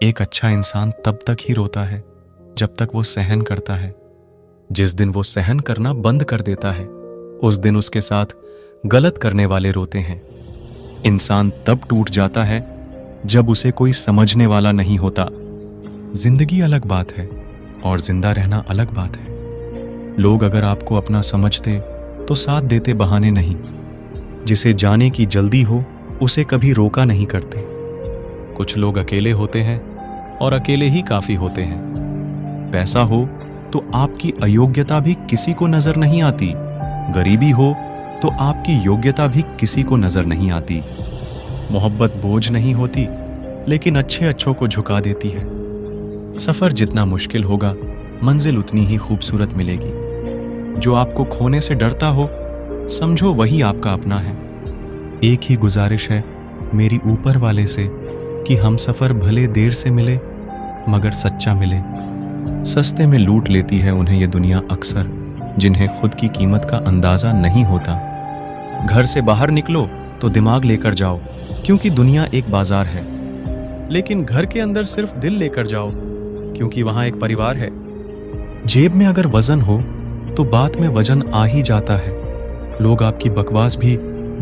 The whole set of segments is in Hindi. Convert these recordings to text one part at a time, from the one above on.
एक अच्छा इंसान तब तक ही रोता है जब तक वो सहन करता है। जिस दिन वो सहन करना बंद कर देता है, उस दिन उसके साथ गलत करने वाले रोते हैं। इंसान तब टूट जाता है जब उसे कोई समझने वाला नहीं होता। जिंदगी अलग बात है और जिंदा रहना अलग बात है। लोग अगर आपको अपना समझते तो साथ देते, बहाने नहीं। जिसे जाने की जल्दी हो उसे कभी रोका नहीं करते। कुछ लोग अकेले होते हैं और अकेले ही काफी होते हैं। पैसा हो तो आपकी अयोग्यता भी किसी को नजर नहीं आती। गरीबी हो तो आपकी योग्यता भी किसी को नजर नहीं आती। मोहब्बत बोझ नहीं होती, लेकिन अच्छे अच्छों को झुका देती है। सफर जितना मुश्किल होगा, मंजिल उतनी ही खूबसूरत मिलेगी। जो आपको खोने से डरता हो, समझो वही आपका अपना है। एक ही गुजारिश है मेरी ऊपर वाले से कि हम सफर भले देर से मिले मगर सच्चा मिले। सस्ते में लूट लेती है उन्हें ये दुनिया अक्सर, जिन्हें खुद की कीमत का अंदाजा नहीं होता। घर से बाहर निकलो तो दिमाग लेकर जाओ, क्योंकि दुनिया एक बाजार है। लेकिन घर के अंदर सिर्फ दिल लेकर जाओ, क्योंकि वहां एक परिवार है। जेब में अगर वजन हो तो बात में वजन आ ही जाता है। लोग आपकी बकवास भी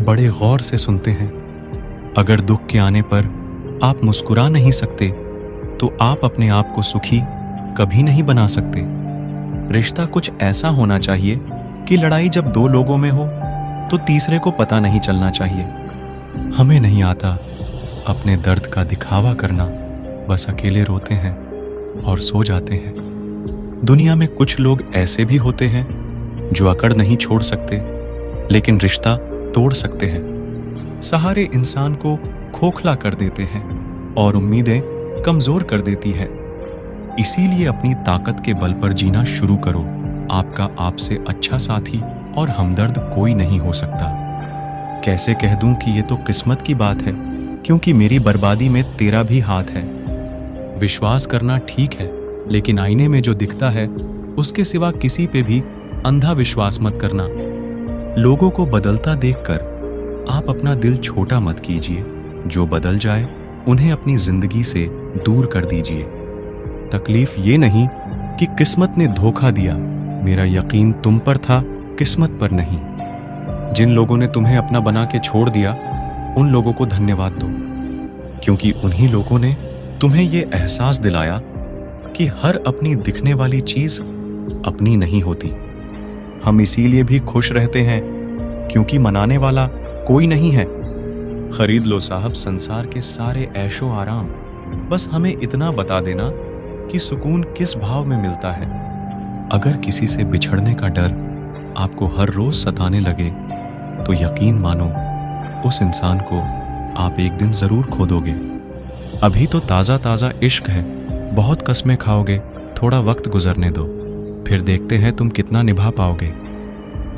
बड़े गौर से सुनते हैं। अगर दुख के आने पर आप मुस्कुरा नहीं सकते तो आप अपने आप को सुखी कभी नहीं बना सकते। रिश्ता कुछ ऐसा होना चाहिए कि लड़ाई जब दो लोगों में हो तो तीसरे को पता नहीं चलना चाहिए। हमें नहीं आता अपने दर्द का दिखावा करना, बस अकेले रोते हैं और सो जाते हैं। दुनिया में कुछ लोग ऐसे भी होते हैं जो अकड़ नहीं छोड़ सकते, लेकिन रिश्ता तोड़ सकते हैं। सहारे इंसान को खोखला कर देते हैं और उम्मीदें कमजोर कर देती है। इसीलिए अपनी ताकत के बल पर जीना शुरू करो। आपका आपसे अच्छा साथी और हमदर्द कोई नहीं हो सकता। कैसे कह दूं कि ये तो किस्मत की बात है, क्योंकि मेरी बर्बादी में तेरा भी हाथ है। विश्वास करना ठीक है, लेकिन आईने में जो दिखता है उसके सिवा किसी पे भी अंधा विश्वास मत करना। लोगों को बदलता देखकर आप अपना दिल छोटा मत कीजिए। जो बदल जाए उन्हें अपनी जिंदगी से दूर कर दीजिए। तकलीफ ये नहीं कि किस्मत ने धोखा दिया, मेरा यकीन तुम पर था, किस्मत पर नहीं। जिन लोगों ने तुम्हें अपना बना के छोड़ दिया, उन लोगों को धन्यवाद दो, क्योंकि उन्हीं लोगों ने तुम्हें ये एहसास दिलाया कि हर अपनी दिखने वाली चीज अपनी नहीं होती। हम इसीलिए भी खुश रहते हैं क्योंकि मनाने वाला कोई नहीं है। खरीद लो साहब संसार के सारे ऐशो आराम, बस हमें इतना बता देना कि सुकून किस भाव में मिलता है। अगर किसी से बिछड़ने का डर आपको हर रोज सताने लगे तो यकीन मानो उस इंसान को आप एक दिन जरूर खो दोगे। अभी तो ताज़ा ताज़ा इश्क है, बहुत कस्में खाओगे, थोड़ा वक्त गुजरने दो, फिर देखते हैं तुम कितना निभा पाओगे।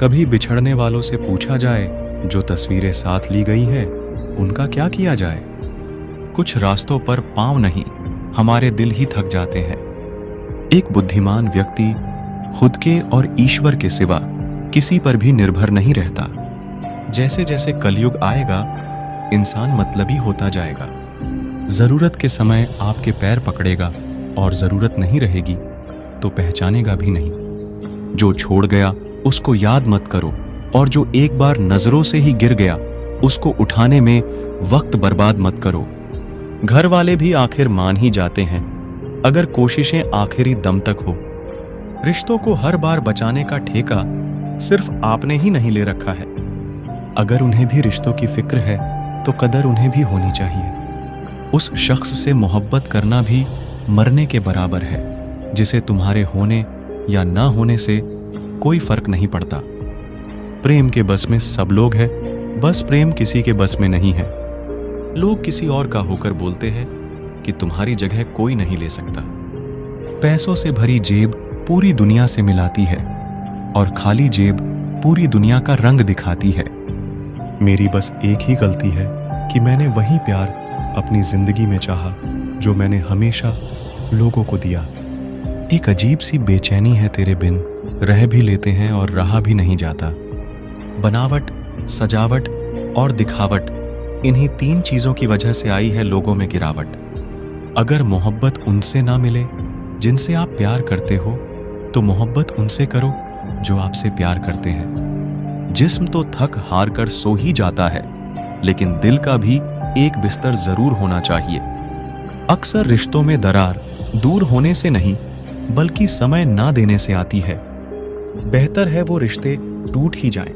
कभी बिछड़ने वालों से पूछा जाए, जो तस्वीरें साथ ली गई हैं उनका क्या किया जाए। कुछ रास्तों पर पांव नहीं, हमारे दिल ही थक जाते हैं। एक बुद्धिमान व्यक्ति खुद के और ईश्वर के सिवा किसी पर भी निर्भर नहीं रहता। जैसे जैसे कलयुग आएगा, इंसान मतलबी होता जाएगा। जरूरत के समय आपके पैर पकड़ेगा और जरूरत नहीं रहेगी तो पहचानेगा भी नहीं। जो छोड़ गया उसको याद मत करो, और जो एक बार नजरों से ही गिर गया उसको उठाने में वक्त बर्बाद मत करो। घर वाले भी आखिर मान ही जाते हैं अगर कोशिशें आखिरी दम तक हो। रिश्तों को हर बार बचाने का ठेका सिर्फ आपने ही नहीं ले रखा है। अगर उन्हें भी रिश्तों की फिक्र है तो कदर उन्हें भी होनी चाहिए। उस शख्स से मोहब्बत करना भी मरने के बराबर है, जिसे तुम्हारे होने या ना होने से कोई फर्क नहीं पड़ता। प्रेम के बस में सब लोग हैं, बस प्रेम किसी के बस में नहीं है। लोग किसी और का होकर बोलते हैं कि तुम्हारी जगह कोई नहीं ले सकता। पैसों से भरी जेब पूरी दुनिया से मिलाती है और खाली जेब पूरी दुनिया का रंग दिखाती है। मेरी बस एक ही गलती है कि मैंने वही प्यार अपनी जिंदगी में चाहा जो मैंने हमेशा लोगों को दिया। एक अजीब सी बेचैनी है तेरे बिन, रह भी लेते हैं और रहा भी नहीं जाता। बनावट, सजावट और दिखावट, इन्हीं तीन चीजों की वजह से आई है लोगों में गिरावट। अगर मोहब्बत उनसे ना मिले जिनसे आप प्यार करते हो, तो मोहब्बत उनसे करो जो आपसे प्यार करते हैं। जिस्म तो थक हार कर सो ही जाता है, लेकिन दिल का भी एक बिस्तर जरूर होना चाहिए। अक्सर रिश्तों में दरार दूर होने से नहीं, बल्कि समय ना देने से आती है। बेहतर है वो रिश्ते टूट ही जाएं,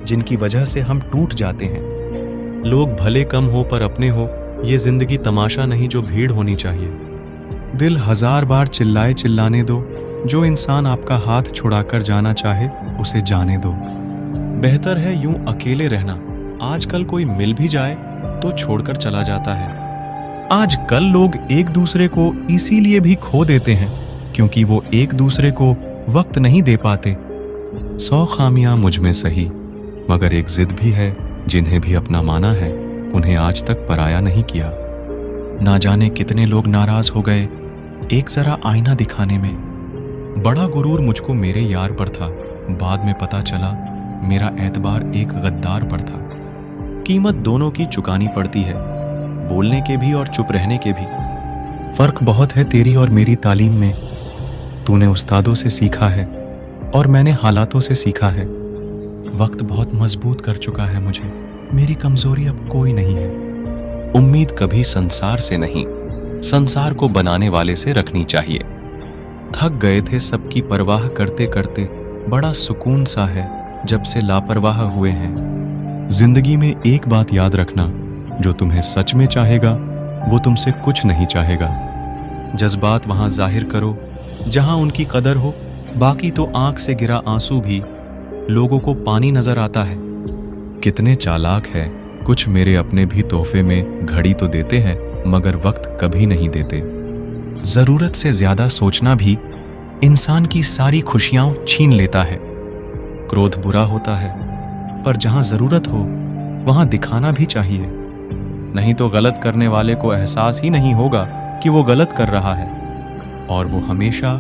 जिनकी वजह से हम टूट जाते हैं। लोग भले कम हो पर अपने हो, ये जिंदगी तमाशा नहीं जो भीड़ होनी चाहिए। दिल 1000 बार चिल्लाए चिल्लाने दो, जो इंसान आपका हाथ छुड़ाकर जाना चाहे उसे जाने दो। बेहतर है यूं अकेले रहना, आजकल कोई मिल भी जाए तो छोड़कर चला जाता है। आजकल लोग एक दूसरे को इसीलिए भी खो देते हैं क्योंकि वो एक दूसरे को वक्त नहीं दे पाते। 100 खामियां मुझ में सही, मगर एक जिद भी है, जिन्हें भी अपना माना है उन्हें आज तक पराया नहीं किया। ना जाने कितने लोग नाराज हो गए एक जरा आईना दिखाने में। बड़ा गुरूर मुझको मेरे यार पर था, बाद में पता चला मेरा एतबार एक गद्दार पर था। कीमत दोनों की चुकानी पड़ती है, बोलने के भी और चुप रहने के भी। फर्क बहुत है तेरी और मेरी तालीम में। तूने उस्तादों से सीखा है और मैंने हालातों से सीखा है। वक्त बहुत मजबूत कर चुका है मुझे, मेरी कमजोरी अब कोई नहीं है। उम्मीद कभी संसार से नहीं, संसार को बनाने वाले से रखनी चाहिए। थक गए थे सबकी परवाह करते करते, बड़ा सुकून सा है जब से लापरवाह हुए हैं। जिंदगी में एक बात याद रखना, जो तुम्हें सच में चाहेगा वो तुमसे कुछ नहीं चाहेगा। जज्बात वहां जाहिर करो जहां उनकी कदर हो, बाकी तो आंख से गिरा आंसू भी लोगों को पानी नजर आता है। कितने चालाक है, कुछ मेरे अपने भी तोहफे में घड़ी तो देते हैं मगर वक्त कभी नहीं देते। जरूरत से ज्यादा सोचना भी इंसान की सारी खुशियां छीन लेता है। क्रोध बुरा होता है, पर जहां जरूरत हो वहां दिखाना भी चाहिए, नहीं तो गलत करने वाले को एहसास ही नहीं होगा कि वो गलत कर रहा है, और वो हमेशा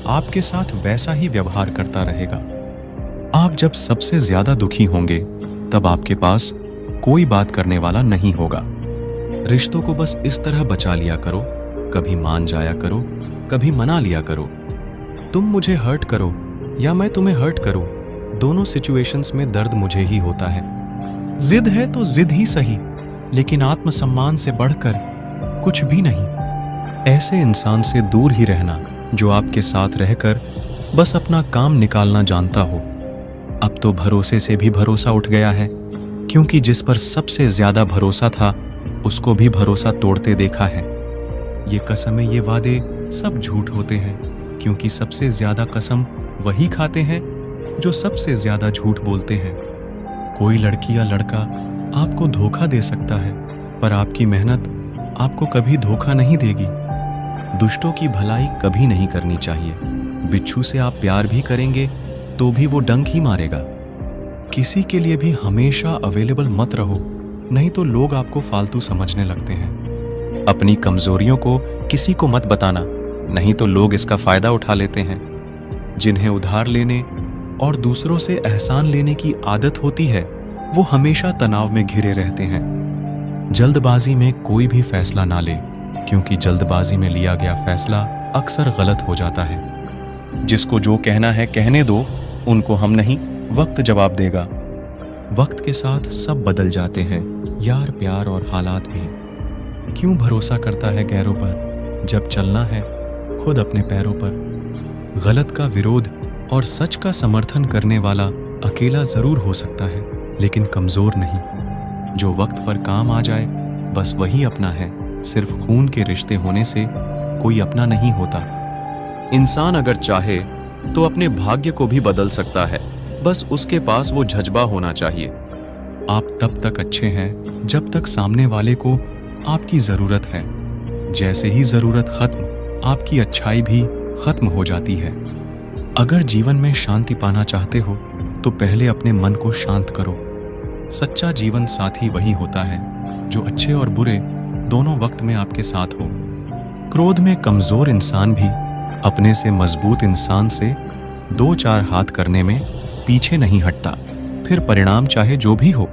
आपके साथ वैसा ही व्यवहार करता रहेगा। आप जब सबसे ज्यादा दुखी होंगे तब आपके पास कोई बात करने वाला नहीं होगा। रिश्तों को बस इस तरह बचा लिया करो, कभी मान जाया करो, कभी मना लिया करो। तुम मुझे हर्ट करो या मैं तुम्हें हर्ट करूं, दोनों सिचुएशंस में दर्द मुझे ही होता है। जिद है तो जिद ही सही, लेकिन आत्मसम्मान से बढ़कर कुछ भी नहीं। ऐसे इंसान से दूर ही रहना जो आपके साथ रहकर बस अपना काम निकालना जानता हो। अब तो भरोसे से भी भरोसा उठ गया है, क्योंकि जिस पर सबसे ज्यादा भरोसा था उसको भी भरोसा तोड़ते देखा है। ये कसमें, ये वादे सब झूठ होते हैं, क्योंकि सबसे ज्यादा कसम वही खाते हैं जो सबसे ज्यादा झूठ बोलते हैं। कोई लड़की या लड़का आपको धोखा दे सकता है, पर आपकी मेहनत आपको कभी धोखा नहीं देगी। दुष्टों की भलाई कभी नहीं करनी चाहिए। बिच्छू से आप प्यार भी करेंगे तो भी वो डंक ही मारेगा। किसी के लिए भी हमेशा अवेलेबल मत रहो, नहीं तो लोग आपको फालतू समझने लगते हैं। अपनी कमजोरियों को किसी को मत बताना, नहीं तो लोग इसका फायदा उठा लेते हैं। जिन्हें उधार लेने और दूसरों से एहसान लेने की आदत होती है, वो हमेशा तनाव में घिरे रहते हैं। जल्दबाजी में कोई भी फैसला ना ले, क्योंकि जल्दबाजी में लिया गया फैसला अक्सर गलत हो जाता है। जिसको जो कहना है कहने दो, उनको हम नहीं, वक्त जवाब देगा। वक्त के साथ सब बदल जाते हैं, यार, प्यार और हालात भी। क्यों भरोसा करता है गैरों पर, जब चलना है खुद अपने पैरों पर। गलत का विरोध और सच का समर्थन करने वाला अकेला जरूर हो सकता है, लेकिन कमजोर नहीं। जो वक्त पर काम आ जाए बस वही अपना है। सिर्फ खून के रिश्ते होने से कोई अपना नहीं होता। इंसान अगर चाहे तो अपने भाग्य को भी बदल सकता है, बस उसके पास वो जज्बा होना चाहिए। आप तब तक अच्छे हैं जब तक सामने वाले को आपकी जरूरत है। जैसे ही जरूरत खत्म, आपकी अच्छाई भी खत्म हो जाती है। अगर जीवन में शांति पाना चाहते हो तो पहले अपने मन को शांत करो। सच्चा जीवन साथी वही होता है जो अच्छे और बुरे दोनों वक्त में आपके साथ हो। क्रोध में कमजोर इंसान भी अपने से मजबूत इंसान से 2-4 हाथ करने में पीछे नहीं हटता, फिर परिणाम चाहे जो भी हो।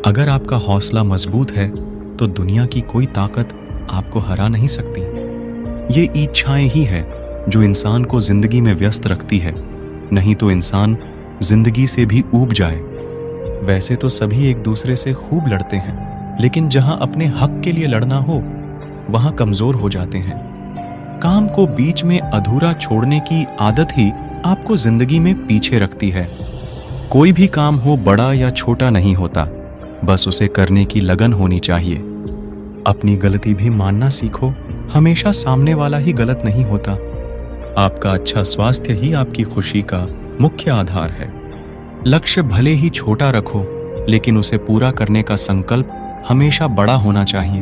अगर आपका हौसला मजबूत है तो दुनिया की कोई ताकत आपको हरा नहीं सकती। ये इच्छाएं ही है जो इंसान को जिंदगी में व्यस्त रखती है, नहीं तो इंसान जिंदगी से भी ऊब जाए। वैसे तो सभी एक दूसरे से खूब लड़ते हैं, लेकिन जहां अपने हक के लिए लड़ना हो वहां कमजोर हो जाते हैं। काम को बीच में अधूरा छोड़ने की आदत ही आपको जिंदगी में पीछे रखती है। कोई भी काम हो बड़ा या छोटा नहीं होता, बस उसे करने की लगन होनी चाहिए। अपनी गलती भी मानना सीखो, हमेशा सामने वाला ही गलत नहीं होता। आपका अच्छा स्वास्थ्य ही आपकी खुशी का मुख्य आधार है। लक्ष्य भले ही छोटा रखो, लेकिन उसे पूरा करने का संकल्प हमेशा बड़ा होना चाहिए।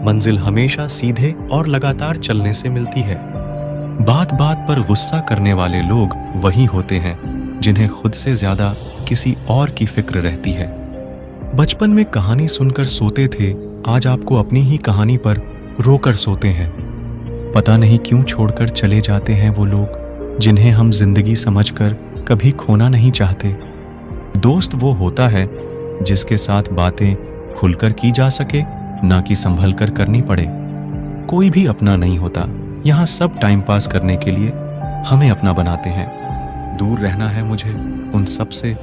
मंजिल हमेशा सीधे और लगातार चलने से मिलती है। बात बात पर गुस्सा करने वाले लोग वही होते हैं जिन्हें खुद से ज्यादा किसी और की फिक्र रहती है। बचपन में कहानी सुनकर सोते थे, आज आपको अपनी ही कहानी पर रोकर सोते हैं। पता नहीं क्यों छोड़कर चले जाते हैं वो लोग जिन्हें हम जिंदगी समझकर कभी खोना नहीं चाहते। दोस्त वो होता है जिसके साथ बातें खुलकर की जा सके, ना कि संभल कर करनी पड़े। कोई भी अपना नहीं होता, यहाँ सब टाइम पास करने के लिए हमें अपना बनाते हैं। दूर रहना है मुझे उन सब से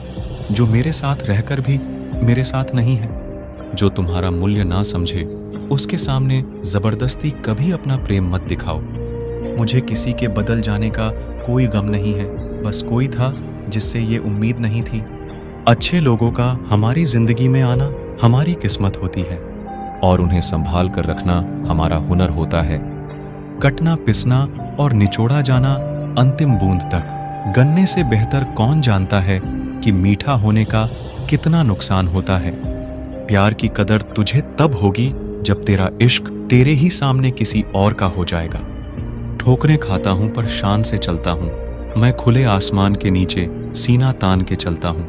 जो मेरे साथ रहकर भी मेरे साथ नहीं है। जो तुम्हारा मूल्य ना समझे उसके सामने जबरदस्ती कभी अपना प्रेम मत दिखाओ। मुझे किसी के बदल जाने का कोई गम नहीं है, बस कोई था जिससे ये उम्मीद नहीं थी। अच्छे लोगों का हमारी जिंदगी में आना हमारी किस्मत होती है और उन्हें संभाल कर रखना हमारा हुनर होता है। कटना, पिसना और निचोड़ा जाना अंतिम बूंद तक। गन्ने से बेहतर कौन जानता है कि मीठा होने का कितना नुकसान होता है। प्यार की कदर तुझे तब होगी जब तेरा इश्क तेरे ही सामने किसी और का हो जाएगा। ठोकरें खाता हूं पर शान से चलता हूं, मैं खुले आसमान के नीचे सीना तान के चलता हूं।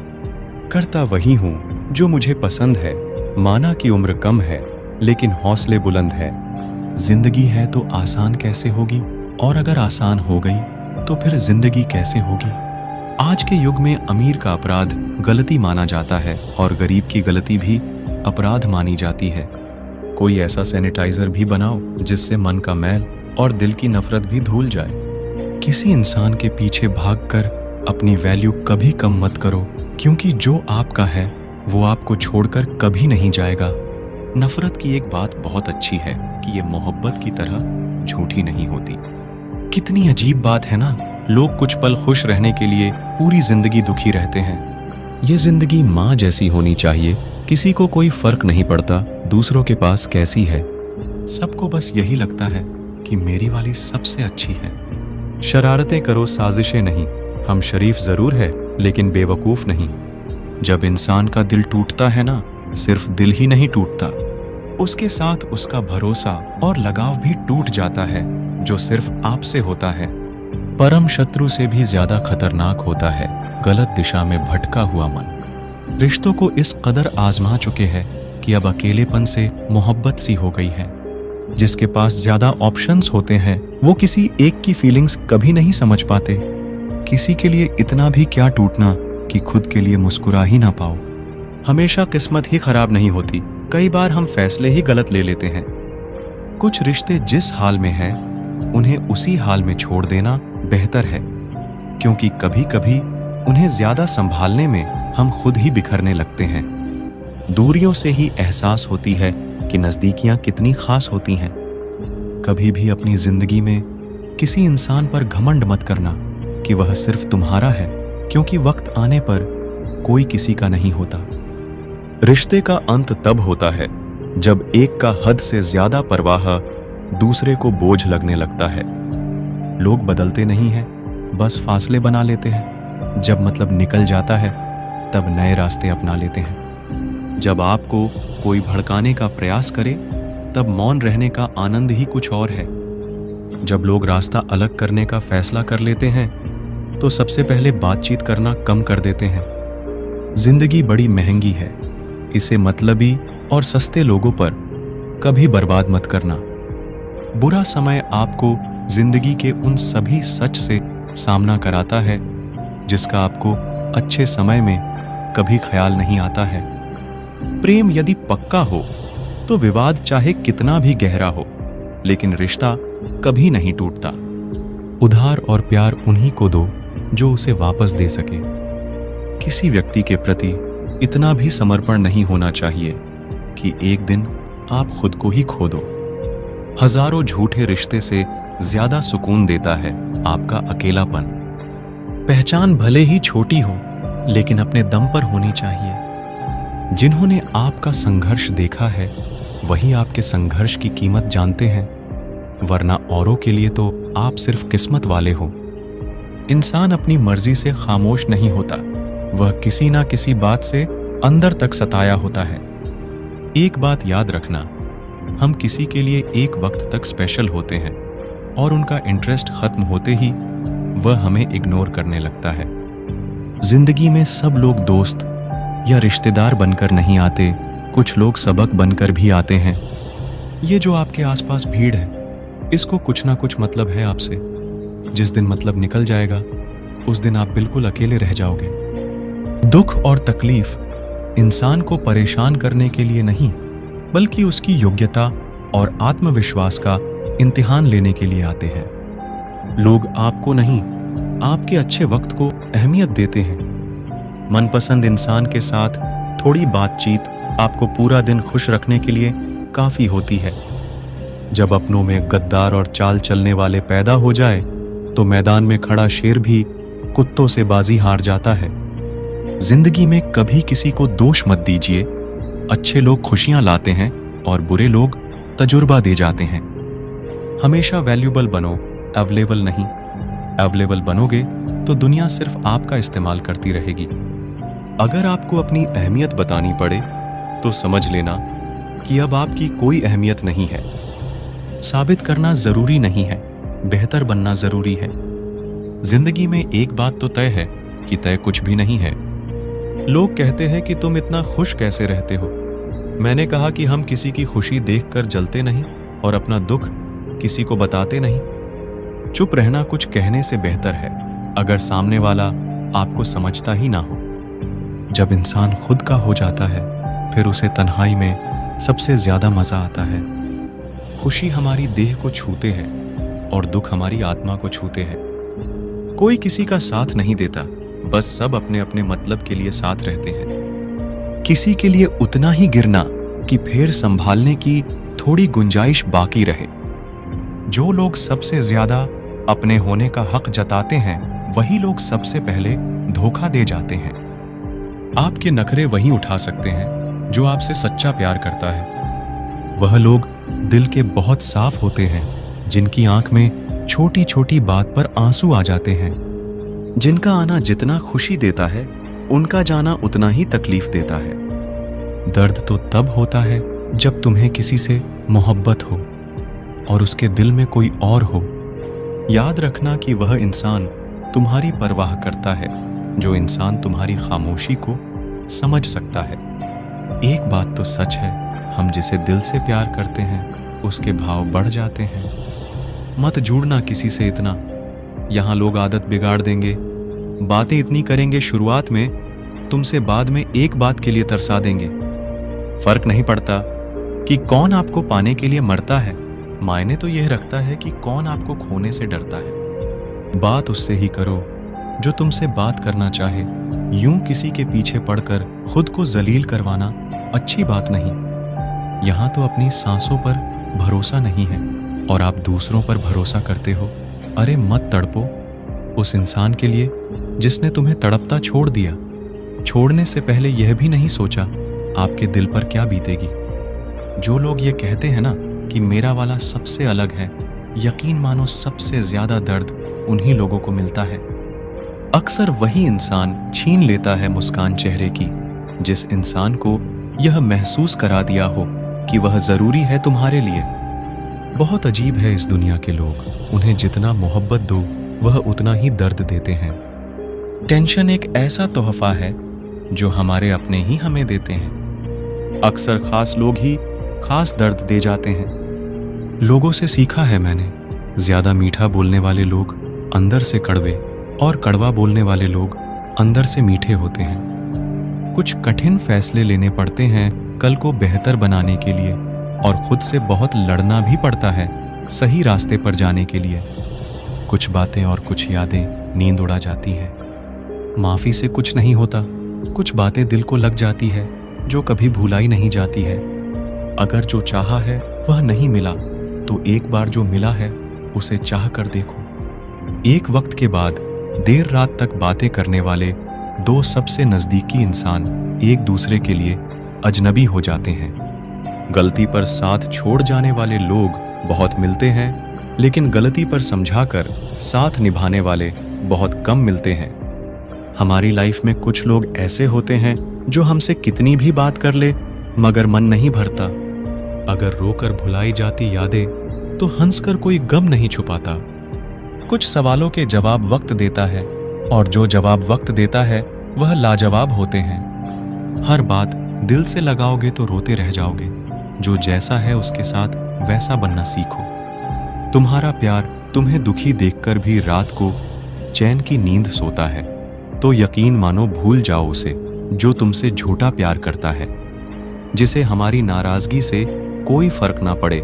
करता वही हूं जो मुझे पसंद है, माना कि उम्र कम है लेकिन हौसले बुलंद है। जिंदगी है तो आसान कैसे होगी, और अगर आसान हो गई तो फिर जिंदगी कैसे होगी। आज के युग में अमीर का अपराध गलती माना जाता है और गरीब की गलती भी अपराध मानी जाती है। कोई ऐसा सैनिटाइजर भी बनाओ जिससे मन का मैल और दिल की नफरत भी धुल जाए। किसी इंसान के पीछे भागकर अपनी वैल्यू कभी कम मत करो, क्योंकि जो आपका है वो आपको छोड़कर कभी नहीं जाएगा। नफरत की एक बात बहुत अच्छी है कि ये मोहब्बत की तरह झूठी नहीं होती। कितनी अजीब बात है ना, लोग कुछ पल खुश रहने के लिए पूरी जिंदगी दुखी रहते हैं। ये जिंदगी माँ जैसी होनी चाहिए, किसी को कोई फर्क नहीं पड़ता दूसरों के पास कैसी है। सबको बस यही लगता है कि मेरी वाली सबसे अच्छी है। शरारतें करो, साजिशें नहीं। हम शरीफ जरूर है लेकिन बेवकूफ नहीं। जब इंसान का दिल टूटता है ना, सिर्फ दिल ही नहीं टूटता, उसके साथ उसका भरोसा और लगाव भी टूट जाता है जो सिर्फ आपसे होता है। परम शत्रु से भी ज्यादा खतरनाक होता है गलत दिशा में भटका हुआ मन। रिश्तों को इस कदर आजमा चुके हैं कि अब अकेलेपन से मोहब्बत सी हो गई है। जिसके पास ज्यादा ऑप्शंस होते हैं वो किसी एक की फीलिंग्स कभी नहीं समझ पाते। किसी के लिए इतना भी क्या टूटना कि खुद के लिए मुस्कुरा ही ना पाओ। हमेशा किस्मत ही खराब नहीं होती, कई बार हम फैसले ही गलत ले लेते हैं। कुछ रिश्ते जिस हाल में हैं उन्हें उसी हाल में छोड़ देना बेहतर है, क्योंकि कभी कभी उन्हें ज्यादा संभालने में हम खुद ही बिखरने लगते हैं। दूरियों से ही एहसास होती है कि नजदीकियां कितनी खास होती हैं। कभी भी अपनी जिंदगी में किसी इंसान पर घमंड मत करना कि वह सिर्फ तुम्हारा है, क्योंकि वक्त आने पर कोई किसी का नहीं होता। रिश्ते का अंत तब होता है जब एक का हद से ज्यादा परवाह दूसरे को बोझ लगने लगता है। लोग बदलते नहीं हैं, बस फासले बना लेते हैं। जब मतलब निकल जाता है तब नए रास्ते अपना लेते हैं। जब आपको कोई भड़काने का प्रयास करे तब मौन रहने का आनंद ही कुछ और है। जब लोग रास्ता अलग करने का फैसला कर लेते हैं तो सबसे पहले बातचीत करना कम कर देते हैं। जिंदगी बड़ी महंगी है, इसे मतलबी और सस्ते लोगों पर कभी बर्बाद मत करना। बुरा समय आपको जिंदगी के उन सभी सच से सामना कराता है जिसका आपको अच्छे समय में कभी ख्याल नहीं आता है। प्रेम यदि पक्का हो तो विवाद चाहे कितना भी गहरा हो, लेकिन रिश्ता कभी नहीं टूटता। उधार और प्यार उन्हीं को दो जो उसे वापस दे सके। किसी व्यक्ति के प्रति इतना भी समर्पण नहीं होना चाहिए कि एक दिन आप खुद को ही खो दो। हजारों झूठे रिश्ते से ज्यादा सुकून देता है आपका अकेलापन। पहचान भले ही छोटी हो, लेकिन अपने दम पर होनी चाहिए। जिन्होंने आपका संघर्ष देखा है वही आपके संघर्ष की कीमत जानते हैं, वरना औरों के लिए तो आप सिर्फ किस्मत वाले हो। इंसान अपनी मर्जी से खामोश नहीं होता, वह किसी ना किसी बात से अंदर तक सताया होता है। एक बात याद रखना, हम किसी के लिए एक वक्त तक स्पेशल होते हैं और उनका इंटरेस्ट खत्म होते ही वह हमें इग्नोर करने लगता है। जिंदगी में सब लोग दोस्त या रिश्तेदार बनकर नहीं आते, कुछ लोग सबक बनकर भी आते हैं। ये जो आपके आसपास भीड़ है, इसको कुछ ना कुछ मतलब है आपसे। जिस दिन मतलब निकल जाएगा, उस दिन आप बिल्कुल अकेले रह जाओगे। दुख और तकलीफ इंसान को परेशान करने के लिए नहीं, बल्कि उसकी योग्यता और आत्मविश्वास का इम्तिहान लेने के लिए आते हैं। लोग आपको नहीं, आपके अच्छे वक्त को अहमियत देते हैं। मनपसंद इंसान के साथ थोड़ी बातचीत आपको पूरा दिन खुश रखने के लिए काफी होती है। जब अपनों में गद्दार और चाल चलने वाले पैदा हो जाए, तो मैदान में खड़ा शेर भी कुत्तों से बाजी हार जाता है। जिंदगी में कभी किसी को दोष मत दीजिए। अच्छे लोग खुशियां लाते हैं और बुरे लोग तजुर्बा दे जाते हैं। हमेशा वैल्यूबल बनो, अवेलेबल नहीं। अवेलेबल बनोगे तो दुनिया सिर्फ आपका इस्तेमाल करती रहेगी। अगर आपको अपनी अहमियत बतानी पड़े तो समझ लेना कि अब आपकी कोई अहमियत नहीं है। साबित करना जरूरी नहीं है, बेहतर बनना जरूरी है। जिंदगी में एक बात तो तय है कि तय कुछ भी नहीं है। लोग कहते हैं कि तुम इतना खुश कैसे रहते हो। मैंने कहा कि हम किसी की खुशी देखकर जलते नहीं और अपना दुख किसी को बताते नहीं। चुप रहना कुछ कहने से बेहतर है, अगर सामने वाला आपको समझता ही ना हो। जब इंसान खुद का हो जाता है, फिर उसे तन्हाई में सबसे ज्यादा मजा आता है। खुशी हमारी देह को छूते हैं और दुख हमारी आत्मा को छूते हैं। कोई किसी का साथ नहीं देता, बस सब अपने अपने मतलब के लिए साथ रहते हैं। किसी के लिए उतना ही गिरना कि फिर संभालने की थोड़ी गुंजाइश बाकी रहे। जो लोग सबसे ज्यादा अपने होने का हक जताते हैं, वही लोग सबसे पहले धोखा दे जाते हैं। आपके नखरे वही उठा सकते हैं जो आपसे सच्चा प्यार करता है। वह लोग दिल के बहुत साफ होते हैं, जिनकी आंख में छोटी छोटी बात पर आंसू आ जाते हैं। जिनका आना जितना खुशी देता है, उनका जाना उतना ही तकलीफ देता है। दर्द तो तब होता है जब तुम्हें किसी से मोहब्बत हो और उसके दिल में कोई और हो। याद रखना कि वह इंसान तुम्हारी परवाह करता है, जो इंसान तुम्हारी खामोशी को समझ सकता है। एक बात तो सच है, हम जिसे दिल से प्यार करते हैं उसके भाव बढ़ जाते हैं। मत जुड़ना किसी से इतना, यहां लोग आदत बिगाड़ देंगे। बातें इतनी करेंगे शुरुआत में, तुमसे बाद में एक बात के लिए तरसा देंगे। फर्क नहीं पड़ता कि कौन आपको पाने के लिए मरता है, मायने तो यह रखता है कि कौन आपको खोने से डरता है। बात उससे ही करो जो तुमसे बात करना चाहे। यूं किसी के पीछे पड़कर खुद को जलील करवाना अच्छी बात नहीं। यहां तो अपनी सांसों पर भरोसा नहीं है और आप दूसरों पर भरोसा करते हो। अरे मत तड़पो उस इंसान के लिए जिसने तुम्हें तड़पता छोड़ दिया। छोड़ने से पहले यह भी नहीं सोचा आपके दिल पर क्या बीतेगी। जो लोग ये कहते हैं ना कि मेरा वाला सबसे अलग है, यकीन मानो सबसे ज्यादा दर्द उन्हीं लोगों को मिलता है। अक्सर वही इंसान छीन लेता है मुस्कान चेहरे की, जिस इंसान को यह महसूस करा दिया हो कि वह जरूरी है तुम्हारे लिए। बहुत अजीब है इस दुनिया के लोग, उन्हें जितना मोहब्बत दो वह उतना ही दर्द देते हैं। टेंशन एक ऐसा तोहफा है जो हमारे अपने ही हमें देते हैं। अक्सर खास लोग ही खास दर्द दे जाते हैं। लोगों से सीखा है मैंने, ज्यादा मीठा बोलने वाले लोग अंदर से कड़वे और कड़वा बोलने वाले लोग अंदर से मीठे होते हैं। कुछ कठिन फैसले लेने पड़ते हैं कल को बेहतर बनाने के लिए, और खुद से बहुत लड़ना भी पड़ता है सही रास्ते पर जाने के लिए। कुछ बातें और कुछ यादें नींद उड़ा जाती हैं। माफी से कुछ नहीं होता, कुछ बातें दिल को लग जाती है जो कभी भुलाई नहीं जाती है। अगर जो चाहा है वह नहीं मिला तो एक बार जो मिला है उसे चाह कर देखो। एक वक्त के बाद देर रात तक बातें करने वाले दो सबसे नजदीकी इंसान एक दूसरे के लिए अजनबी हो जाते हैं। गलती पर साथ छोड़ जाने वाले लोग बहुत मिलते हैं, लेकिन गलती पर समझाकर साथ निभाने वाले बहुत कम मिलते हैं। हमारी लाइफ में कुछ लोग ऐसे होते हैं जो हमसे कितनी भी बात कर ले मगर मन नहीं भरता। अगर रोकर भुलाई जाती यादें तो हंसकर कोई गम नहीं छुपाता। कुछ सवालों के जवाब वक्त देता है और जो जवाब वक्त देता है वह लाजवाब होते हैं। हर बात दिल से लगाओगे तो रोते रह जाओगे। जो जैसा है उसके साथ वैसा बनना सीखो। तुम्हारा प्यार तुम्हें दुखी देखकर भी रात को चैन की नींद सोता है तो यकीन मानो भूल जाओ उसे जो तुमसे झूठा प्यार करता है। जिसे हमारी नाराजगी से कोई फर्क ना पड़े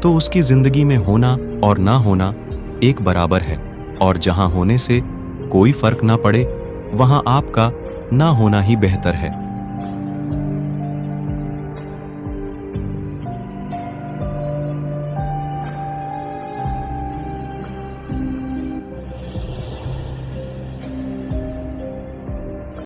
तो उसकी जिंदगी में होना और ना होना एक बराबर है, और जहां होने से कोई फर्क ना पड़े वहां आपका ना होना ही बेहतर है।